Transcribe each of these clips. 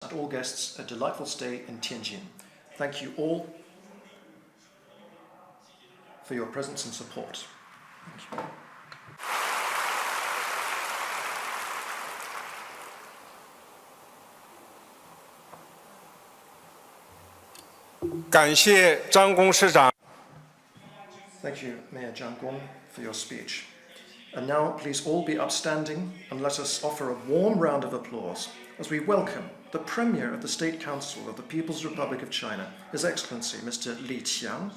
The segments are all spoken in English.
and all guests a delightful stay in Tianjin. Thank you all for your presence and support. Thank you. Thank you, Mayor Zhang Gong, for your speech. And now, please all be upstanding and let us offer a warm round of applause as we welcome the Premier of the State Council of the People's Republic of China, His Excellency Mr. Li Qiang,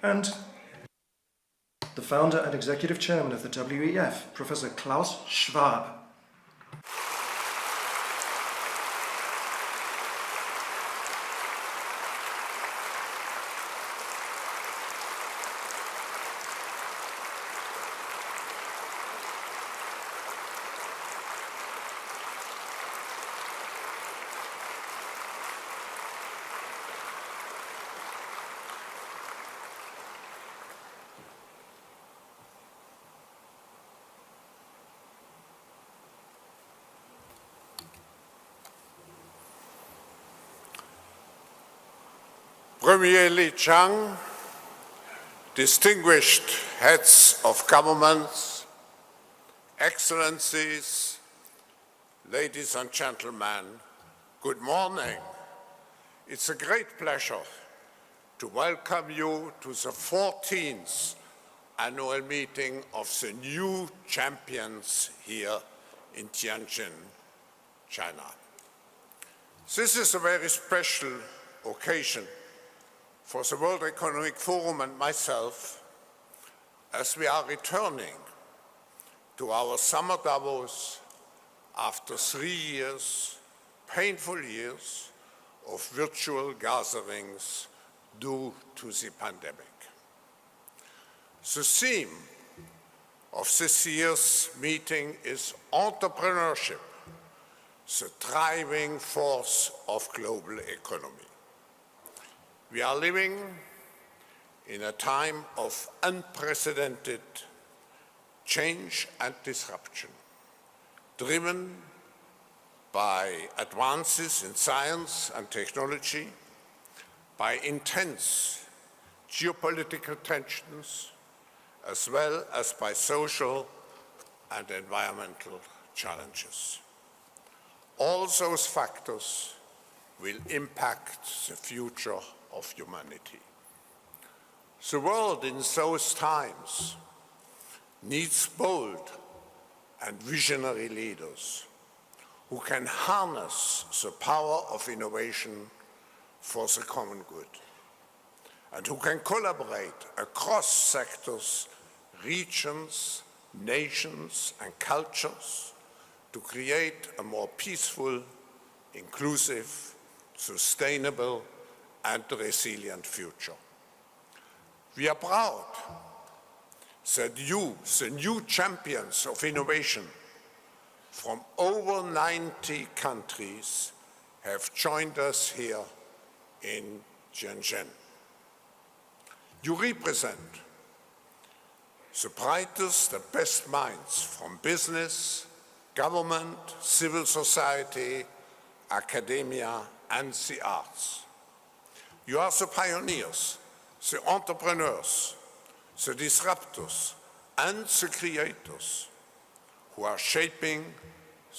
and the Founder and Executive Chairman of the WEF, Professor Klaus Schwab. Premier Li Qiang, distinguished heads of governments, excellencies, ladies and gentlemen, good morning. It's a great pleasure to welcome you to the 14th annual meeting of the new champions here in Tianjin, China. This is a very special occasion for the World Economic Forum and myself, as we are returning to our summer Davos after 3 years, painful years, of virtual gatherings due to the pandemic. The theme of this year's meeting is entrepreneurship, the driving force of global economy. We are living in a time of unprecedented change and disruption, driven by advances in science and technology, by intense geopolitical tensions, as well as by social and environmental challenges. All those factors will impact the future of humanity. The world in those times needs bold and visionary leaders who can harness the power of innovation for the common good, and who can collaborate across sectors, regions, nations, and cultures to create a more peaceful, inclusive, sustainable, and resilient future. We are proud that you, the new champions of innovation from over 90 countries, have joined us here in Tianjin. You represent the brightest and best minds from business, government, civil society, academia, and the arts. You are the pioneers, the entrepreneurs, the disruptors, and the creators who are shaping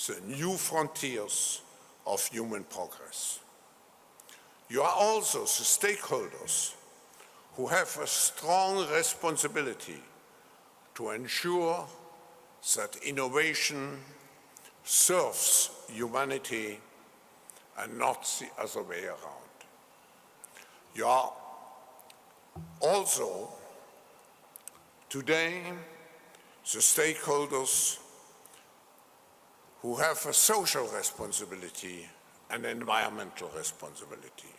the new frontiers of human progress. You are also the stakeholders who have a strong responsibility to ensure that innovation serves humanity and not the other way around. You are also today the stakeholders who have a social responsibility and environmental responsibility.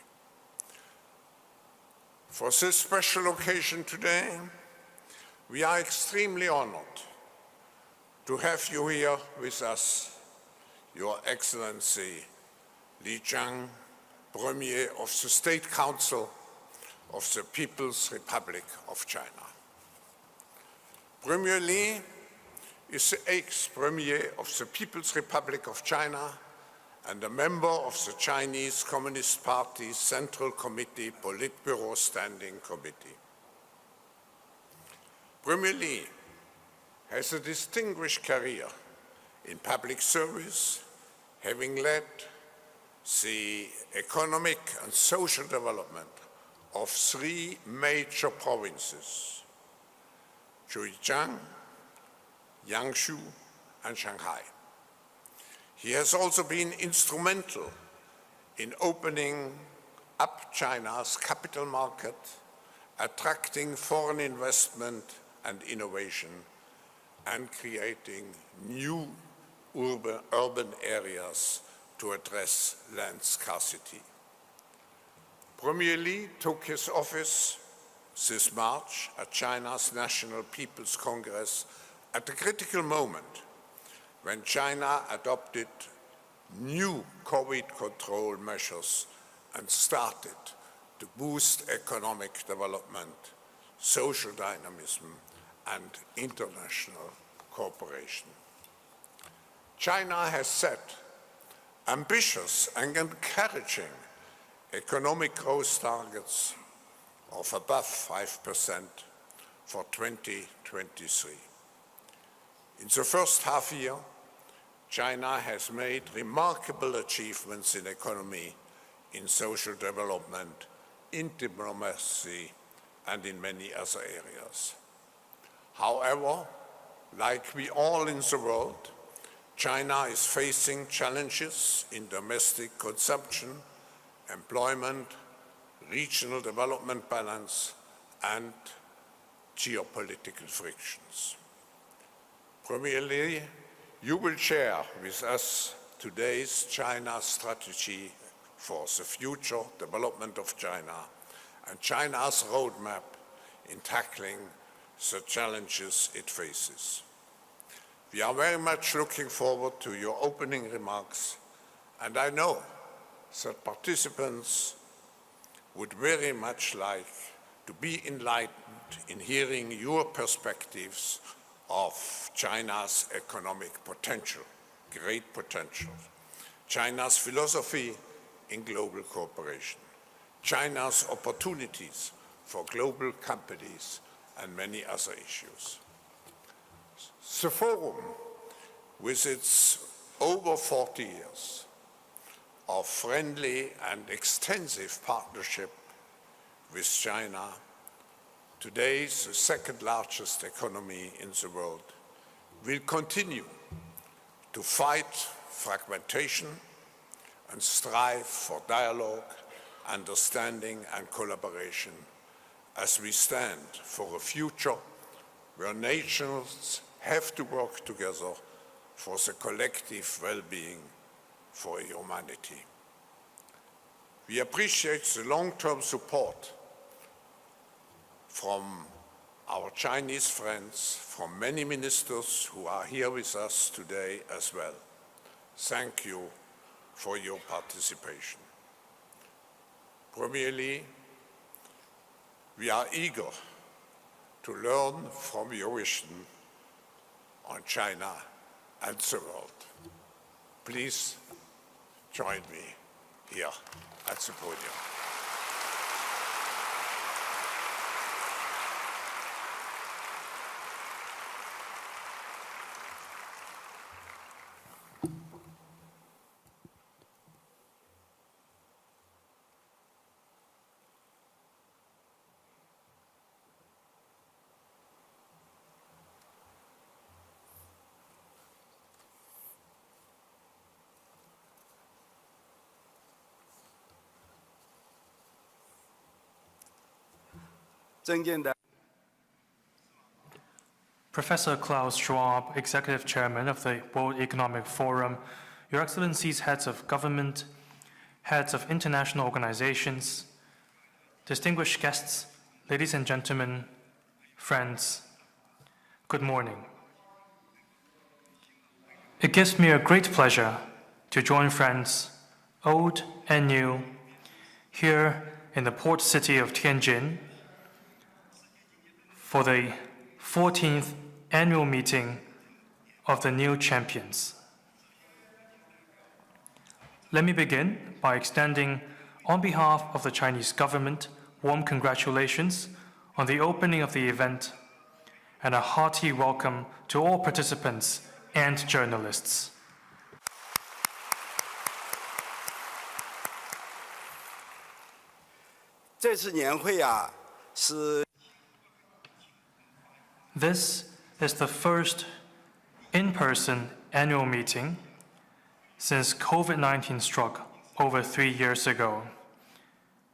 For this special occasion today, we are extremely honored to have you here with us, Your Excellency Li Qiang, Premier of the State Council of the People's Republic of China. Premier Li is the 8th Premier of the People's Republic of China and a member of the Chinese Communist Party's Central Committee Politburo Standing Committee. Premier Li has a distinguished career in public service, having led the economic and social development of 3 major provinces, Li Qiang, Jiangsu, and Shanghai. He has also been instrumental in opening up China's capital market, attracting foreign investment and innovation, and creating new urban areas to address land scarcity. Premier Li took his office this March at China's National People's Congress at a critical moment when China adopted new COVID control measures and started to boost economic development, social dynamism, and international cooperation. China has set ambitious and encouraging economic growth targets of above 5% for 2023. In the first half year, China has made remarkable achievements in economy, in social development, in diplomacy, and in many other areas. However, like we all in the world, China is facing challenges in domestic consumption, employment, regional development balance, and geopolitical frictions. Premier Li, you will share with us today's China strategy for the future development of China and China's roadmap in tackling the challenges it faces. We are very much looking forward to your opening remarks, and I know that participants would very much like to be enlightened in hearing your perspectives of China's economic potential, great potential, China's philosophy in global cooperation, China's opportunities for global companies, and many other issues. The forum, with its over 40 years of friendly and extensive partnership with China, today the second largest economy in the world, will continue to fight fragmentation and strive for dialogue, understanding, and collaboration as we stand for a future where nations have to work together for the collective well-being for humanity. We appreciate the long-term support from our Chinese friends, from many ministers who are here with us today as well. Thank you for your participation. Premier Li, we are eager to learn from your vision on China and the world. Please join me here at the podium. Professor Klaus Schwab, Executive Chairman of the World Economic Forum, Your Excellencies, heads of government, heads of international organizations, distinguished guests, ladies and gentlemen, friends, good morning. It gives me a great pleasure to join friends, old and new, here in the port city of Tianjin for the 14th annual meeting of the new champions. Let me begin by extending, on behalf of the Chinese government, warm congratulations on the opening of the event and a hearty welcome to all participants and journalists. This is the first in-person annual meeting since COVID-19 struck over 3 years ago.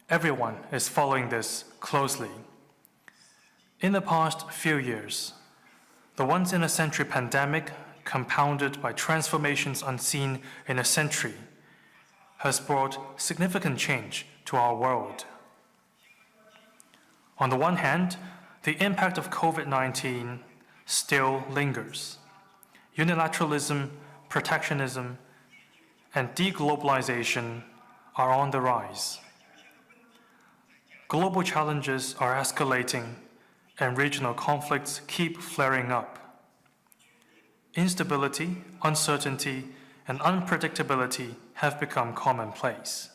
Everyone is following this closely. In the past few years, the once-in-a-century pandemic, compounded by transformations unseen in a century, has brought significant change to our world. On the one hand, the impact of COVID-19 still lingers. Unilateralism, protectionism, and deglobalization are on the rise. Global challenges are escalating, and regional conflicts keep flaring up. Instability, uncertainty, and unpredictability have become commonplace.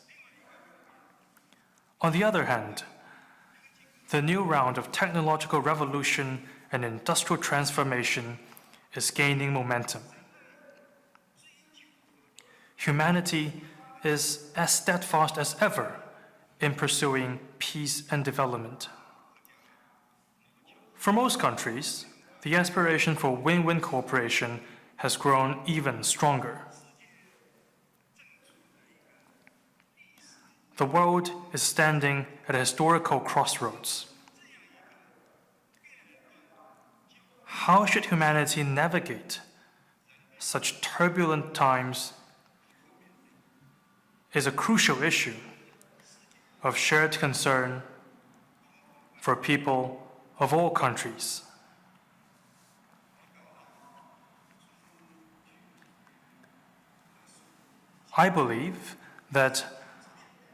On the other hand, the new round of technological revolution and industrial transformation is gaining momentum. Humanity is as steadfast as ever in pursuing peace and development. For most countries, the aspiration for win-win cooperation has grown even stronger. The world is standing at a historical crossroads. How should humanity navigate such turbulent times is a crucial issue of shared concern for people of all countries. I believe that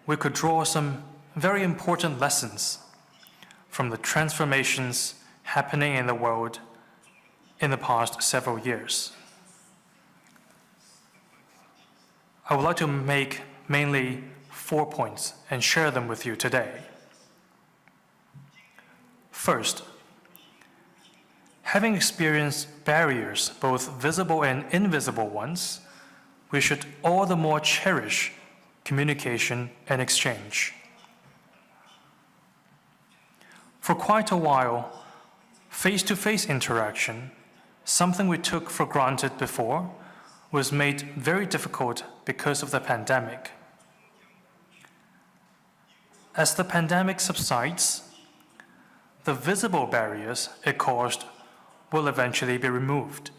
we could draw some very important lessons from the transformations happening in the world in the past several years. I would like to make mainly 4 points and share them with you today. First, having experienced barriers, both visible and invisible ones, we should all the more cherish communication and exchange. For quite a while, face-to-face interaction, something we took for granted before, was made very difficult because of the pandemic. As the pandemic subsides, the visible barriers it caused will eventually be removed.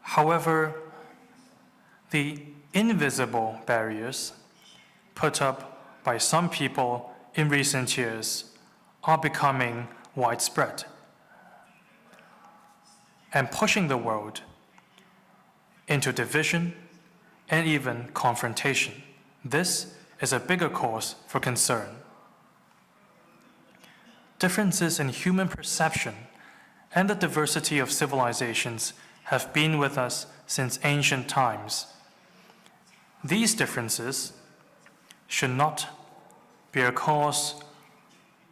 However, the invisible barriers put up by some people in recent years are becoming widespread and pushing the world into division and even confrontation. This is a bigger cause for concern. Differences in human perception and the diversity of civilizations have been with us since ancient times. These differences should not be a cause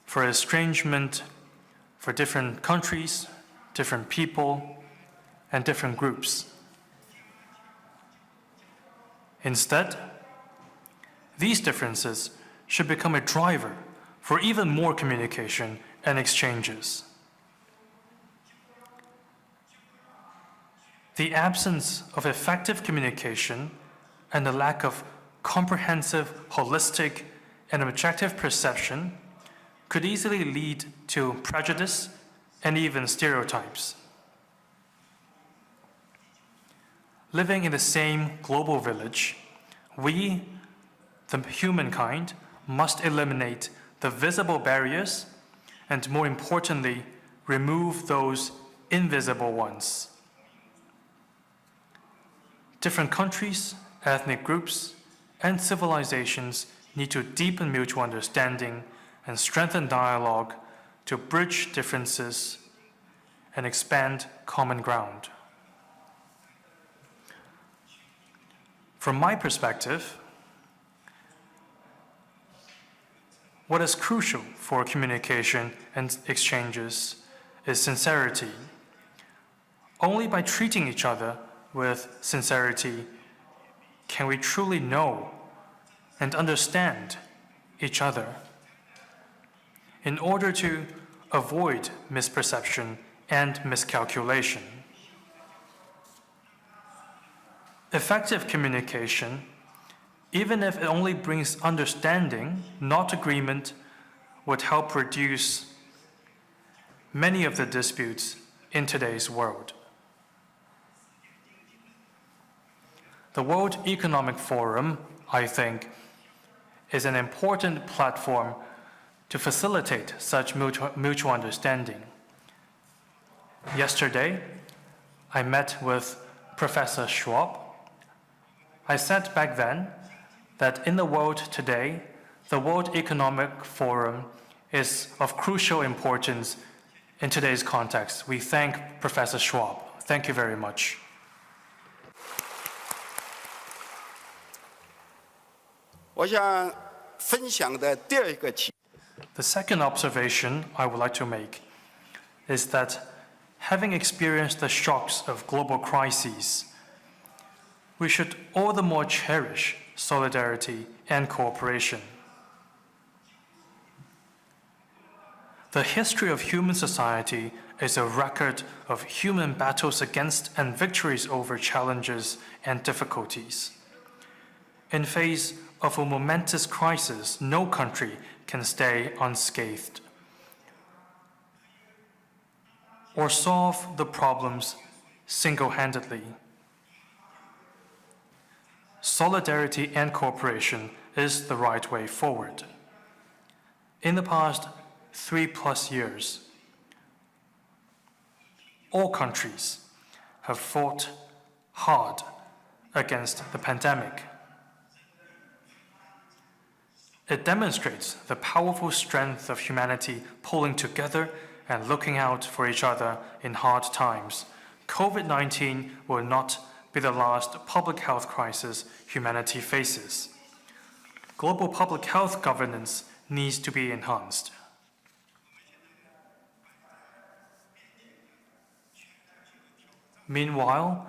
for estrangement for different countries, different people, and different groups. Instead, these differences should become a driver for even more communication and exchanges. The absence of effective communication and the lack of comprehensive, holistic, and objective perception could easily lead to prejudice and even stereotypes. Living in the same global village, we, the humankind, must eliminate the visible barriers and, more importantly, remove those invisible ones. Different countries, ethnic groups, and civilizations need to deepen mutual understanding and strengthen dialogue to bridge differences and expand common ground. From my perspective, what is crucial for communication and exchanges is sincerity. Only by treating each other with sincerity can we truly know and understand each other. In order to avoid misperception and miscalculation. Effective communication, even if it only brings understanding, not agreement, would help reduce many of the disputes in today's world. The World Economic Forum, I think, is an important platform to facilitate such mutual understanding. Yesterday, I met with Professor Schwab. I said back then that in the world today, the World Economic Forum is of crucial importance in today's context. We thank Professor Schwab. Thank you very much. The second observation I would like to make is that having experienced the shocks of global crises, we should all the more cherish solidarity and cooperation. The history of human society is a record of human battles against and victories over challenges and difficulties. In face of a momentous crisis, no country can stay unscathed or solve the problems single-handedly. Solidarity and cooperation is the right way forward. In the past 3+ years, all countries have fought hard against the pandemic. It demonstrates the powerful strength of humanity pulling together and looking out for each other in hard times. COVID-19 will not be the last public health crisis humanity faces. Global public health governance needs to be enhanced. Meanwhile,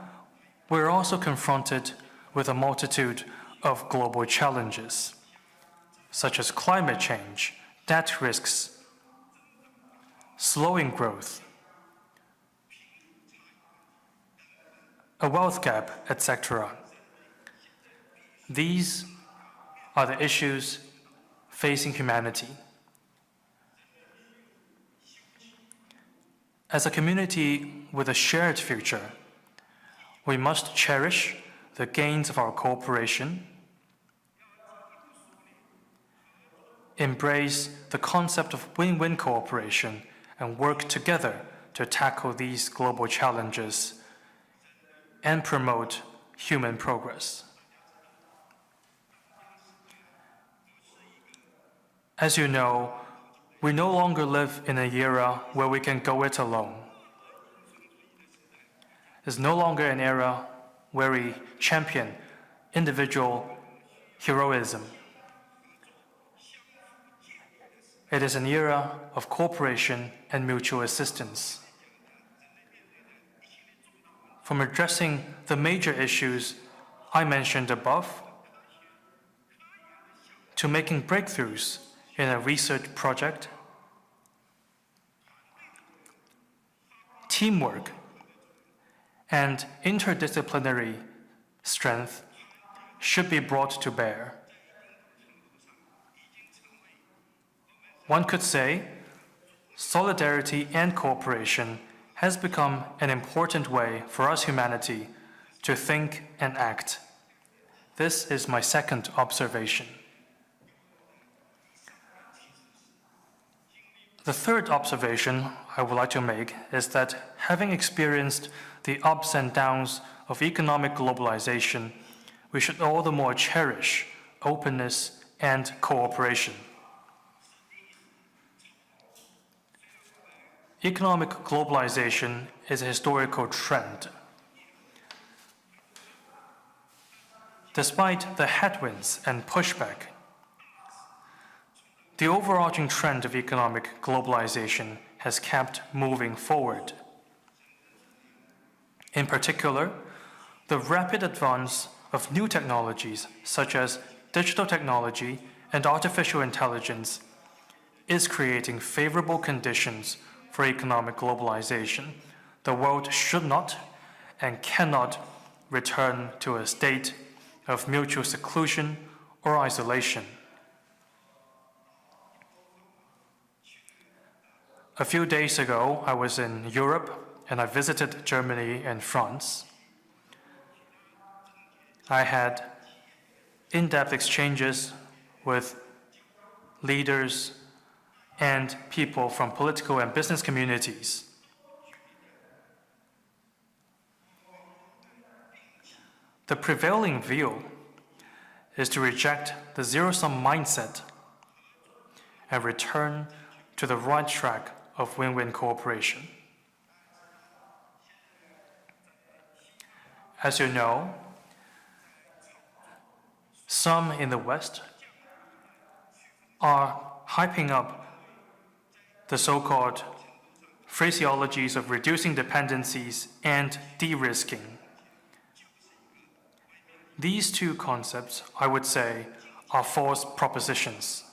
we're also confronted with a multitude of global challenges, such as climate change, debt risks, slowing growth, a wealth gap, etc. These are the issues facing humanity. As a community with a shared future, we must cherish the gains of our cooperation, embrace the concept of win-win cooperation, and work together to tackle these global challenges and promote human progress. As you know, we no longer live in an era where we can go it alone. It's no longer an era where we champion individual heroism. It is an era of cooperation and mutual assistance. From addressing the major issues I mentioned above, to making breakthroughs in a research project, teamwork and interdisciplinary strength should be brought to bear. One could say solidarity and cooperation has become an important way for us humanity to think and act. This is my second observation. The third observation I would like to make is that having experienced the ups and downs of economic globalization, we should all the more cherish openness and cooperation. Economic globalization is a historical trend. Despite the headwinds and pushback, the overarching trend of economic globalization has kept moving forward. In particular, the rapid advance of new technologies such as digital technology and artificial intelligence is creating favorable conditions for economic globalization. The world should not and cannot return to a state of mutual seclusion or isolation. A few days ago, I was in Europe and I visited Germany and France. I had in-depth exchanges with leaders and people from political and business communities. The prevailing view is to reject the zero-sum mindset and return to the right track of win-win cooperation. As you know, some in the West are hyping up the so-called phraseologies of reducing dependencies and de-risking. These two concepts, I would say, are false propositions.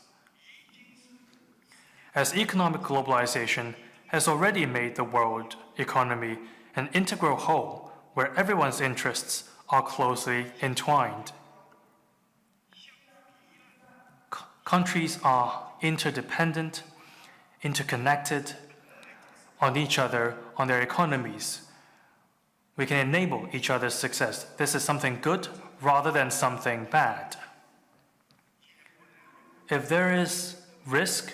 As economic globalization has already made the world economy an integral whole where everyone's interests are closely entwined. Countries are interdependent, interconnected on each other, on their economies. We can enable each other's success. This is something good rather than something bad. If there is risk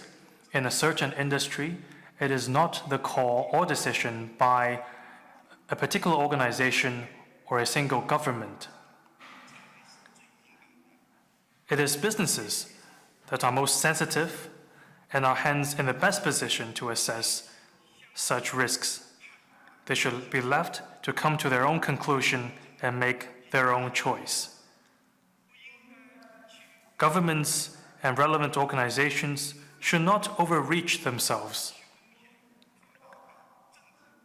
in a certain industry, it is not the call or decision by a particular organization or a single government. It is businesses that are most sensitive and are hence in the best position to assess such risks. They should be left to come to their own conclusion and make their own choice. Governments and relevant organizations should not overreach themselves.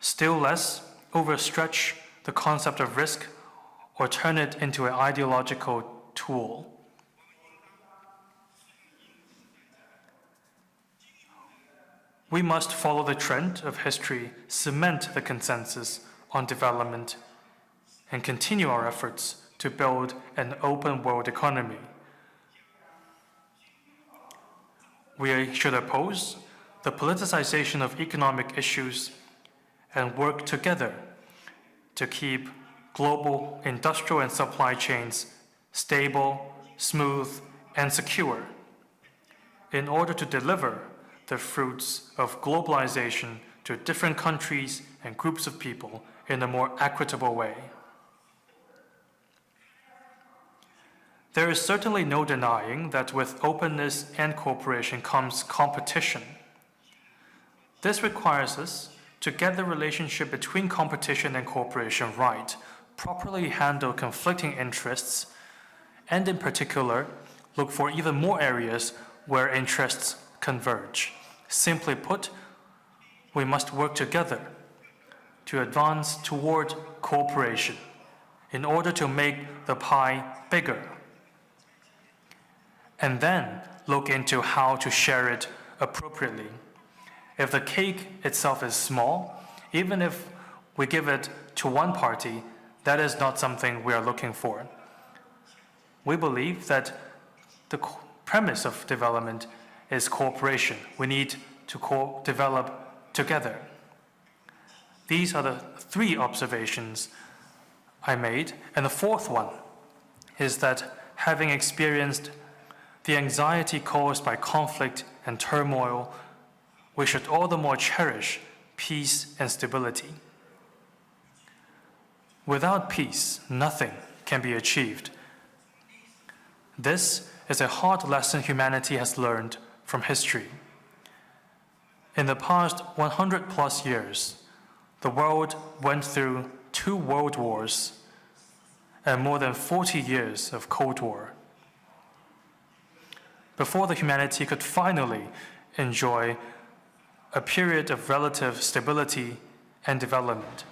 Still less, overstretch the concept of risk or turn it into an ideological tool. We must follow the trend of history, cement the consensus on development, and continue our efforts to build an open world economy. We should oppose the politicization of economic issues and work together to keep global industrial and supply chains stable, smooth, and secure in order to deliver the fruits of globalization to different countries and groups of people in a more equitable way. There is certainly no denying that with openness and cooperation comes competition. This requires us to get the relationship between competition and cooperation right, properly handle conflicting interests, and in particular, look for even more areas where interests converge. Simply put, we must work together to advance toward cooperation in order to make the pie bigger, and then look into how to share it appropriately. If the cake itself is small, even if we give it to one party, that is not something we are looking for. We believe that the premise of development is cooperation. We need to develop together. These are the three observations I made. And the fourth one is that having experienced the anxiety caused by conflict and turmoil, we should all the more cherish peace and stability. Without peace, nothing can be achieved. This is a hard lesson humanity has learned from history. In the past 100 plus years, the world went through 2 world wars, and more than 40 years of Cold War, before the humanity could finally enjoy a period of relative stability and development.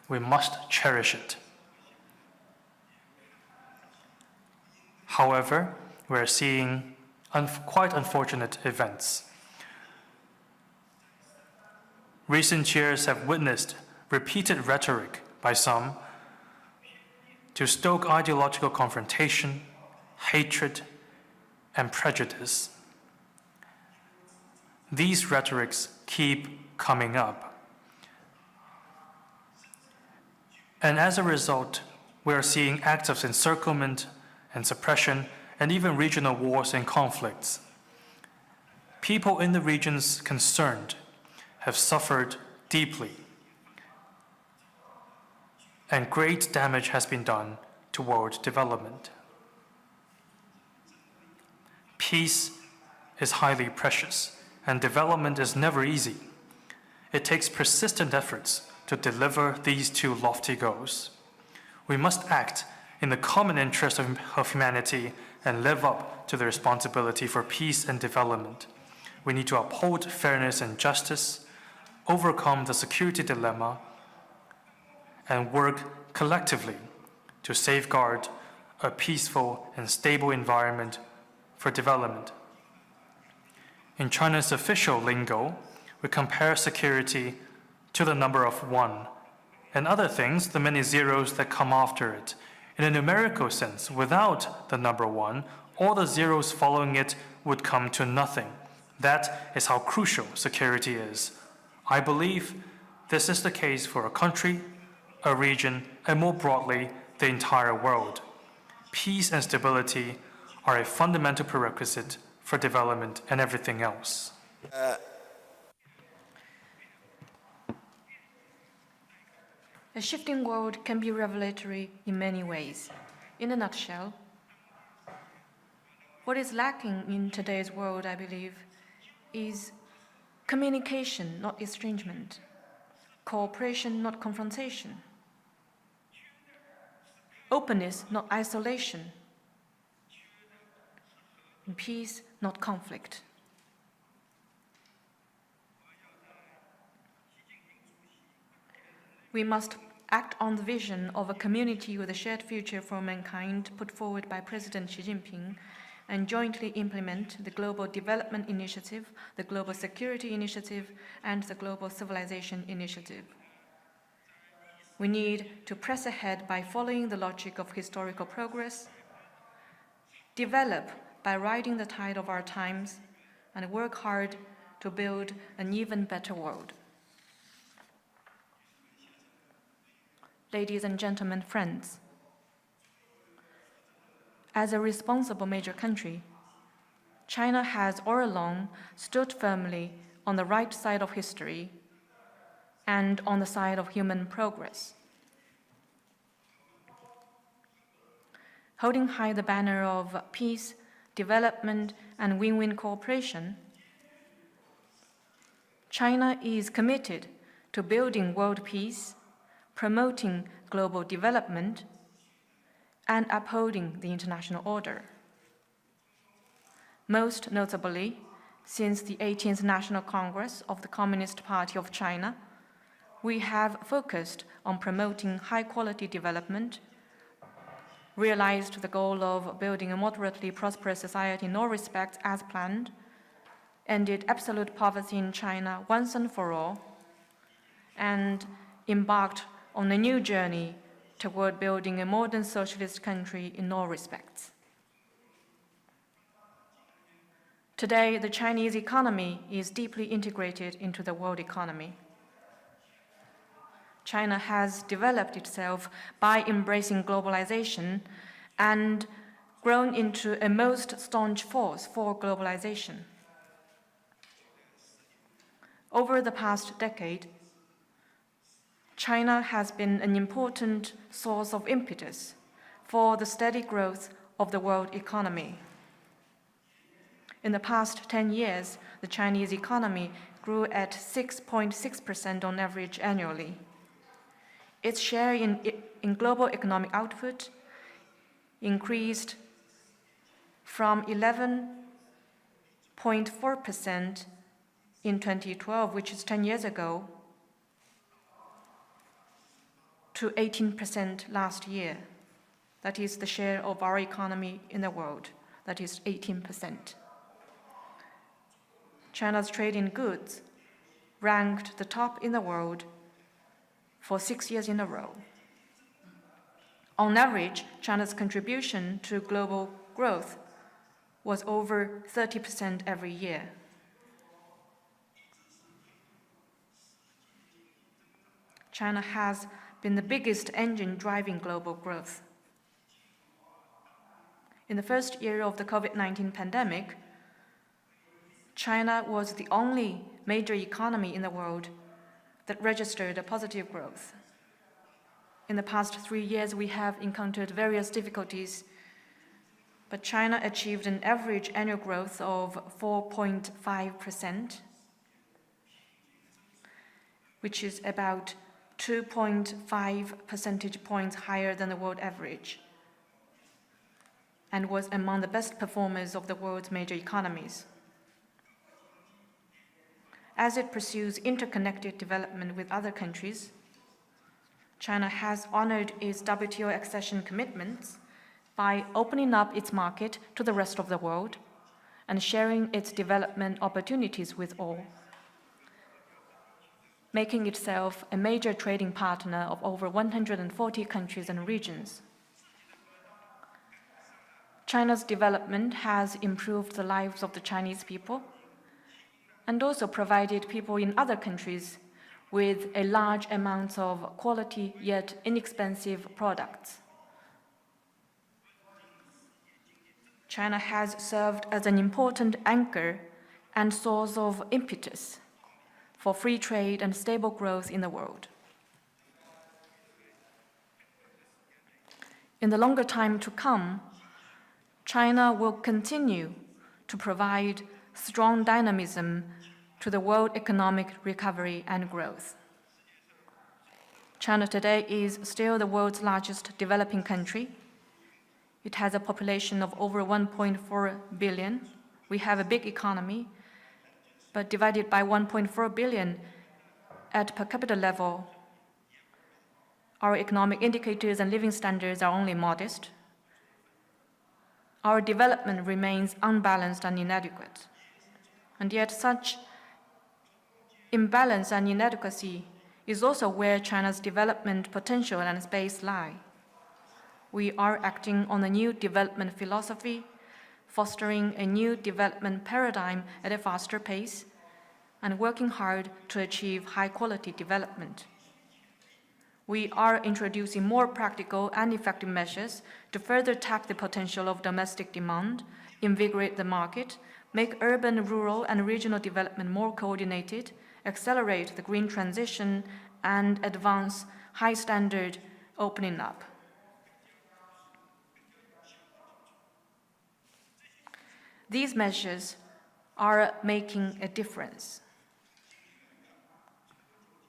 We must cherish it. However, we're seeing quite unfortunate events. Recent years have witnessed repeated rhetoric by some to stoke ideological confrontation, hatred, and prejudice. These rhetorics keep coming up. And as a result, we are seeing acts of encirclement and suppression, and even regional wars and conflicts. People in the regions concerned have suffered deeply, and great damage has been done to world development. Peace is highly precious, and development is never easy. It takes persistent efforts to deliver these two lofty goals. We must act in the common interest of humanity and live up to the responsibility for peace and development. We need to uphold fairness and justice, overcome the security dilemma, and work collectively to safeguard a peaceful and stable environment for development. In China's official lingo, we compare security to the number of one, and other things, the many zeros that come after it. In a numerical sense, without the number one, all the zeros following it would come to nothing. That is how crucial security is. I believe this is the case for a country, a region, and more broadly, the entire world. Peace and stability are a fundamental prerequisite for development and everything else. A shifting world can be revelatory in many ways. In a nutshell, what is lacking in today's world, I believe, is communication, not estrangement, cooperation, not confrontation, openness, not isolation, and peace, not conflict. We must act on the vision of a community with a shared future for mankind put forward by President Xi Jinping and jointly implement the Global Development Initiative, the Global Security Initiative, and the Global Civilization Initiative. We need to press ahead by following the logic of historical progress, develop by riding the tide of our times, and work hard to build an even better world. Ladies and gentlemen, friends, as a responsible major country, China has all along stood firmly on the right side of history and on the side of human progress. Holding high the banner of peace, development, and win-win cooperation, China is committed to building world peace, promoting global development, and upholding the international order. Most notably, since the 18th National Congress of the Communist Party of China, we have focused on promoting high-quality development, realized the goal of building a moderately prosperous society in all respects as planned, ended absolute poverty in China once and for all, and embarked on a new journey toward building a modern socialist country in all respects. Today, the Chinese economy is deeply integrated into the world economy. China has developed itself by embracing globalization and grown into a most staunch force for globalization. Over the past decade, China has been an important source of impetus for the steady growth of the world economy. In the past 10 years, the Chinese economy grew at 6.6% on average annually. Its share in global economic output increased from 11.4% in 2012, which is 10 years ago, to 18% last year. That is the share of our economy in the world. That is 18%. China's trade in goods ranked the top in the world for 6 years in a row. On average, China's contribution to global growth was over 30% every year. China has been the biggest engine driving global growth. In the first year of the COVID-19 pandemic, China was the only major economy in the world that registered a positive growth. In the past 3 years, we have encountered various difficulties, but China achieved an average annual growth of 4.5%, which is about 2.5 percentage points higher than the world average, and was among the best performers of the world's major economies. As it pursues interconnected development with other countries, China has honored its WTO accession commitments by opening up its market to the rest of the world and sharing its development opportunities with all, making itself a major trading partner of over 140 countries and regions. China's development has improved the lives of the Chinese people and also provided people in other countries with a large amount of quality yet inexpensive products. China has served as an important anchor and source of impetus for free trade and stable growth in the world. In the longer time to come, China will continue to provide strong dynamism to the world economic recovery and growth. China today is still the world's largest developing country. It has a population of over 1.4 billion. We have a big economy, but divided by 1.4 billion at per capita level, our economic indicators and living standards are only modest. Our development remains unbalanced and inadequate. And yet such imbalance and inadequacy is also where China's development potential and space lie. We are acting on a new development philosophy, fostering a new development paradigm at a faster pace, and working hard to achieve high-quality development. We are introducing more practical and effective measures to further tap the potential of domestic demand, invigorate the market, make urban, rural, and regional development more coordinated, accelerate the green transition, and advance high-standard opening up. These measures are making a difference.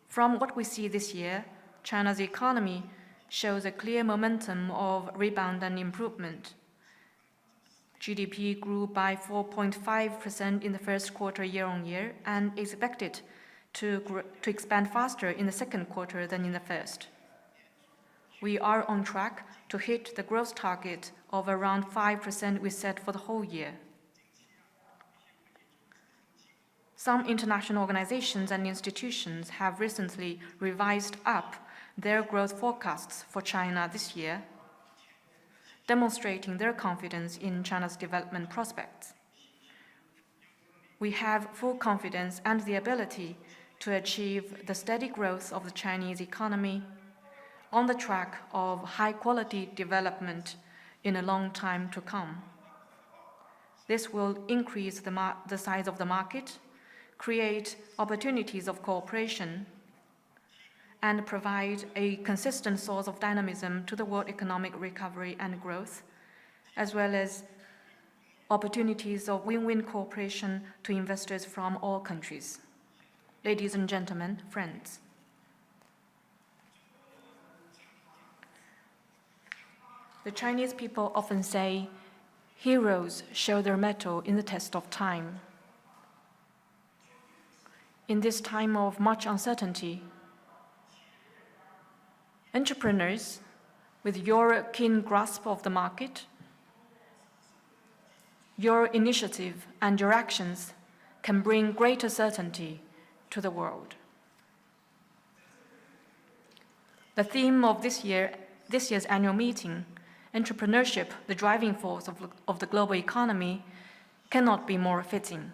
From what we see this year, China's economy shows a clear momentum of rebound and improvement. GDP grew by 4.5% in the first quarter year-on-year and is expected to expand faster in the second quarter than in the first. We are on track to hit the growth target of around 5% we set for the whole year. Some international organizations and institutions have recently revised up their growth forecasts for China this year, demonstrating their confidence in China's development prospects. We have full confidence and the ability to achieve the steady growth of the Chinese economy on the track of high-quality development in a long time to come. This will increase the size of the market, create opportunities of cooperation, and provide a consistent source of dynamism to the world economic recovery and growth, as well as opportunities of win-win cooperation to investors from all countries. Ladies and gentlemen, friends, The Chinese people often say, heroes show their mettle in the test of time. In this time of much uncertainty, entrepreneurs, with your keen grasp of the market, your initiative and your actions can bring greater certainty to the world. The theme of this year's annual meeting, entrepreneurship, the driving force of the global economy, cannot be more fitting.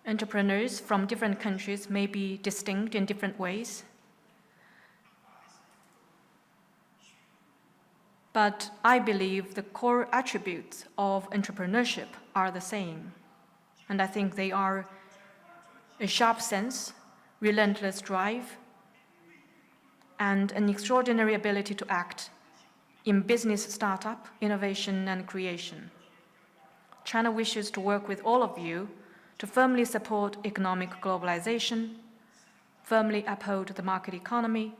Entrepreneurs from different countries may be distinct in different ways, but I believe the core attributes of entrepreneurship are the same, and I think they are a sharp sense, relentless drive, and an extraordinary ability to act in business startup, innovation, and creation. China wishes to work with all of you to firmly support economic globalization, firmly uphold the market economy,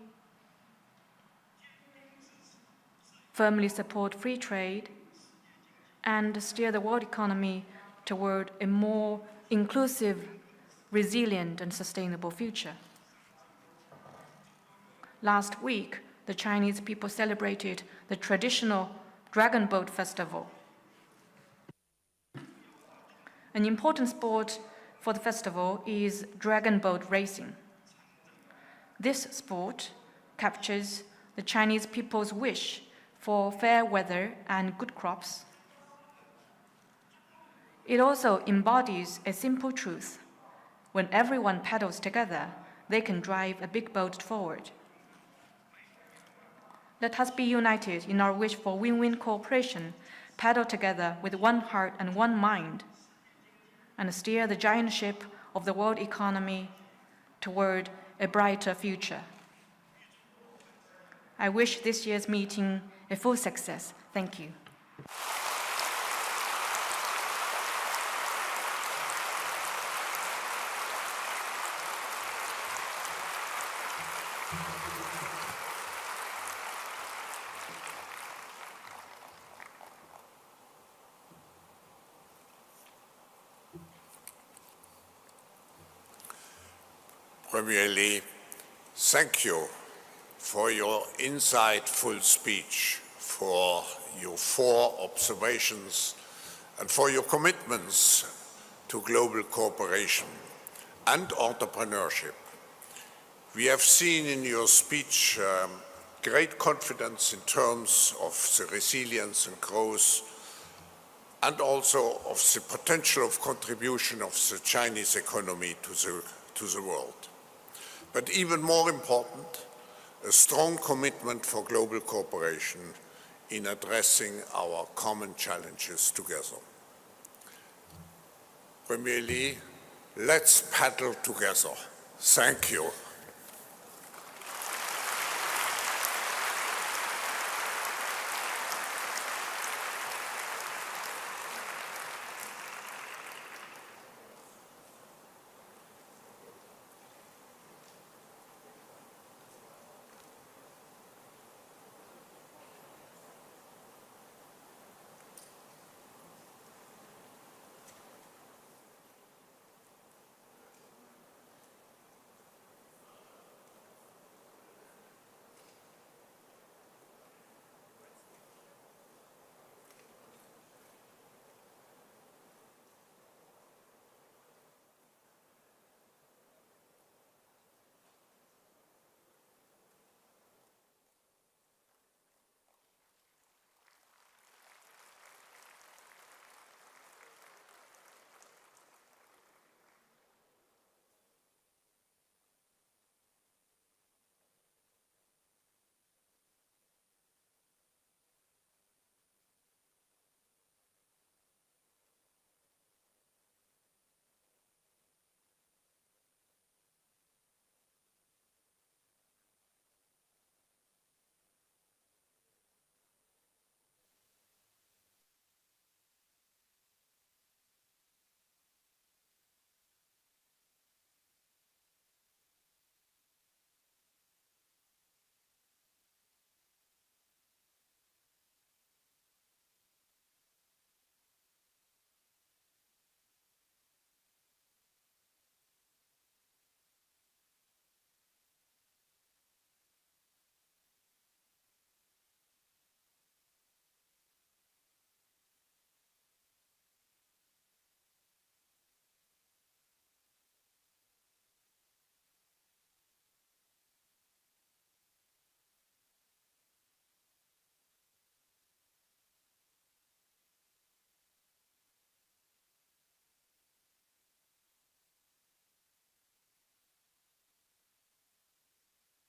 firmly support free trade, and steer the world economy toward a more inclusive, resilient, and sustainable future. Last week, the Chinese people celebrated the traditional Dragon Boat Festival. An important sport for the festival is dragon boat racing. This sport captures the Chinese people's wish for fair weather and good crops. It also embodies a simple truth. When everyone paddles together, they can drive a big boat forward. Let us be united in our wish for win-win cooperation, paddle together with one heart and one mind, and steer the giant ship of the world economy toward a brighter future. I wish this year's meeting a full success. Thank you. Premier Li, thank you for your insightful speech, for your 4 observations, and for your commitments to global cooperation and entrepreneurship. We have seen in your speech great confidence in terms of the resilience and growth, and also of the potential of contribution of the Chinese economy to the world. But even more important, a strong commitment for global cooperation in addressing our common challenges together. Premier Li, let's paddle together. Thank you.